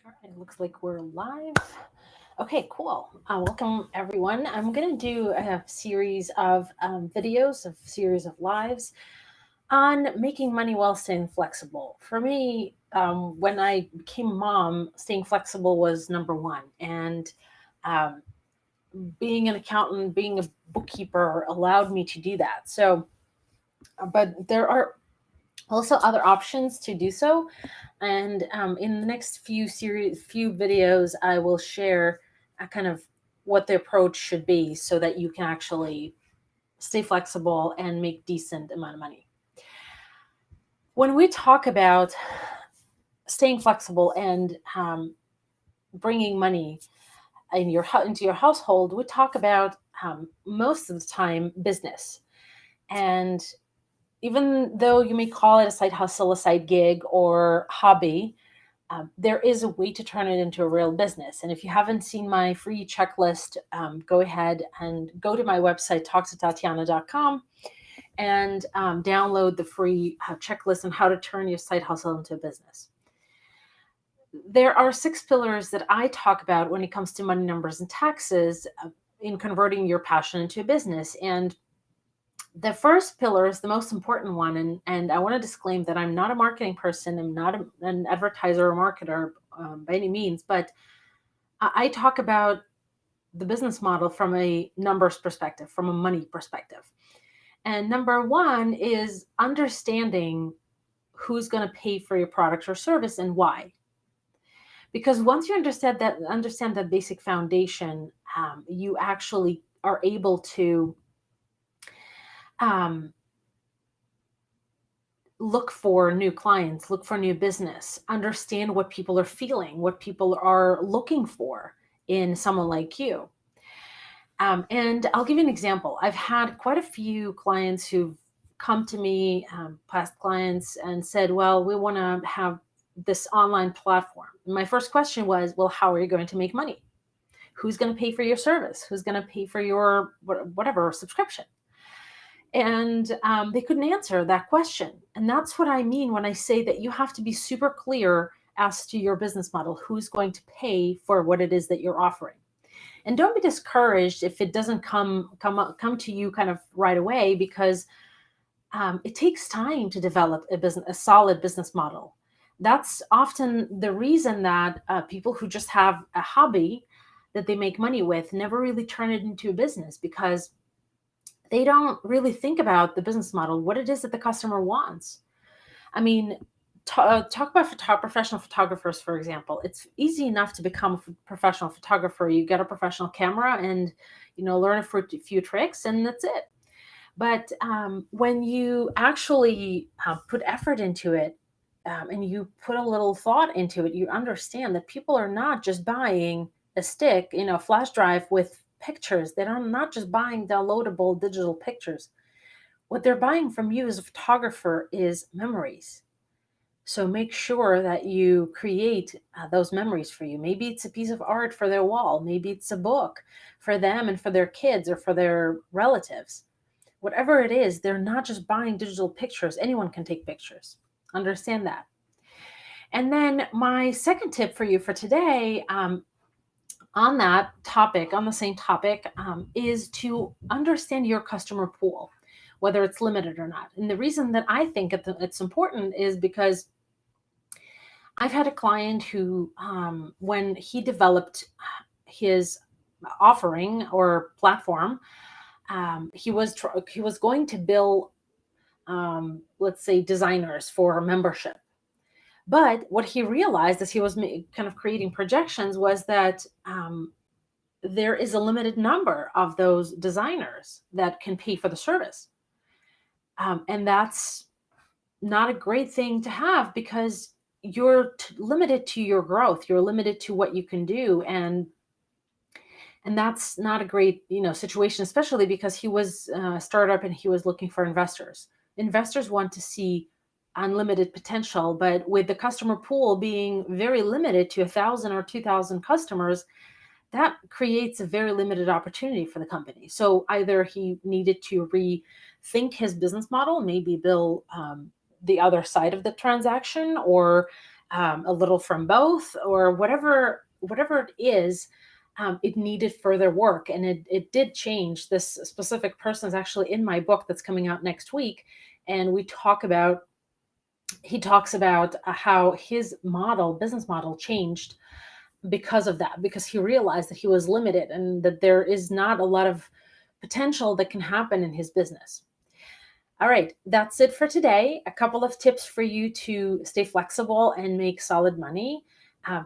All right, looks like we're live. Okay, cool. Welcome everyone. I'm going to do a series of videos, a series of lives on making money while staying flexible. For me, when I became a mom, staying flexible was number one. And um, being an accountant, being a bookkeeper allowed me to do that. But there are also other options to do so. And in the next few videos, I will share kind of what the approach should be so that you can actually stay flexible and make decent amount of money. When we talk about staying flexible and bringing money into your household, we talk about most of the time business. And even though you may call it a side hustle, a side gig, or hobby, there is a way to turn it into a real business. And if you haven't seen my free checklist, go ahead and go to my website, talktotatiana.com, and download the free checklist on how to turn your side hustle into a business. There are 6 pillars that I talk about when it comes to money, numbers, and taxes in converting your passion into a business. And the first pillar is the most important one. And I want to disclaim that I'm not a marketing person. I'm not an advertiser or marketer by any means, but I talk about the business model from a numbers perspective, from a money perspective. And number one is understanding who's going to pay for your product or service and why. Because once you understand that basic foundation, you actually are able to um, look for new clients, look for new business, understand what people are feeling, what people are looking for in someone like you. And I'll give you an example. I've had quite a few clients who've come to me, past clients, and said, well, we want to have this online platform. And my first question was, well, how are you going to make money? Who's going to pay for your service? Who's going to pay for your whatever subscription? And they couldn't answer that question. And that's what I mean when I say that you have to be super clear as to your business model, who's going to pay for what it is that you're offering. And don't be discouraged if it doesn't come to you kind of right away, because it takes time to develop a solid business model. That's often the reason that people who just have a hobby that they make money with never really turn it into a business, because they don't really think about the business model, what it is that the customer wants. I mean, talk about professional photographers, for example. It's easy enough to become a professional photographer. You get a professional camera and, learn a few tricks, and that's it. But when you actually put effort into it, and you put a little thought into it, you understand that people are not just buying a stick, flash drive with pictures. They're not just buying downloadable digital pictures. What they're buying from you as a photographer is memories. So make sure that you create those memories for you. Maybe it's a piece of art for their wall. Maybe it's a book for them and for their kids or for their relatives. Whatever it is, they're not just buying digital pictures. Anyone can take pictures. Understand that. And then my second tip for you for today, on that topic, on the same topic, is to understand your customer pool, whether it's limited or not. And the reason that I think it's important is because I've had a client who, when he developed his offering or platform, he was going to bill, let's say, designers for membership. But what he realized as he was kind of creating projections was that there is a limited number of those designers that can pay for the service. And that's not a great thing to have, because you're limited to your growth. You're limited to what you can do. And that's not a great, situation, especially because he was a startup and he was looking for investors. Investors want to see unlimited potential, but with the customer pool being very limited to 1,000 or 2,000 customers, that creates a very limited opportunity for the company. So either he needed to rethink his business model, maybe bill the other side of the transaction, or a little from both, or whatever it is. It needed further work, and it did change. This specific person is actually in my book that's coming out next week, and he talks about how his business model changed because of that, because he realized that he was limited and that there is not a lot of potential that can happen in his business. All right, that's it for today. A couple of tips for you to stay flexible and make solid money. Uh,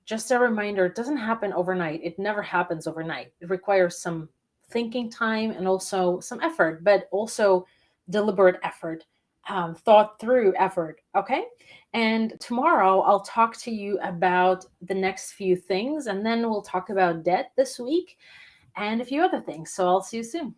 just a reminder, it doesn't happen overnight. It never happens overnight. It requires some thinking time and also some effort, but also deliberate effort, thought through effort. Okay. And tomorrow I'll talk to you about the next few things, and then we'll talk about debt this week and a few other things. So I'll see you soon.